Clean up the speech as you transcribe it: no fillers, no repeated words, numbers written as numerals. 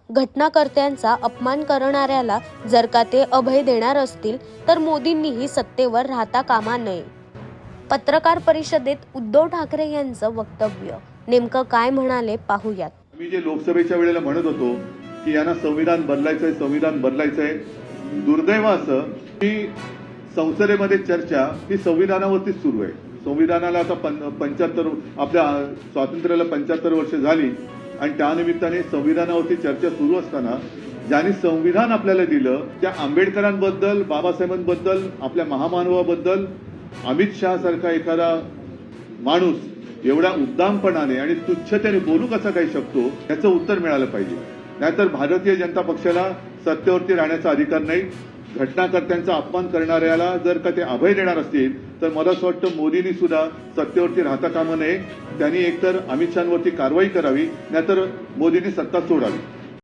घटनाकर्त्यांचा अपमान करणाऱ्याला जर का ते अभय देणार असतील तर मोदींनीही सत्तेवर राहता कामा नये. पत्रकार परिषदेत उद्धव ठाकरे यांचं वक्तव्य नेमकं काय म्हणाले पाहूयात. मी जे लोकसभेच्या वेळेला म्हणत होतो की यांना संविधान बदलायचंय, दुर्दैव असं की संसदेमध्ये चर्चा ही संविधानावरतीच सुरू आहे. संविधानाला आता 75 आपल्या स्वातंत्र्याला 75 वर्ष झाली आणि त्यानिमित्ताने संविधानावरती चर्चा सुरू असताना ज्यांनी संविधान आपल्याला दिलं त्या आंबेडकरांबद्दल, बाबासाहेबांबद्दल, आपल्या महामानवाबद्दल अमित शहा सारखा एखादा माणूस एवढ्या उद्दामपणाने आणि तुच्छतेने बोलू कसा काही शकतो याचं उत्तर मिळालं पाहिजे. नाहीतर भारतीय जनता पक्षाला सत्तेवरती राहण्याचा अधिकार नाही. घटनाकर्त्यांचा अपमान करणाऱ्याला जर का ते अभय देणार असतील तर मला असं वाटतं मोदींनी सुद्धा सत्तेवरती राहता कामा नये. त्यांनी एकतर अमित शहांवरती कारवाई करावी, नाहीतर मोदींनी सत्ता सोडावी.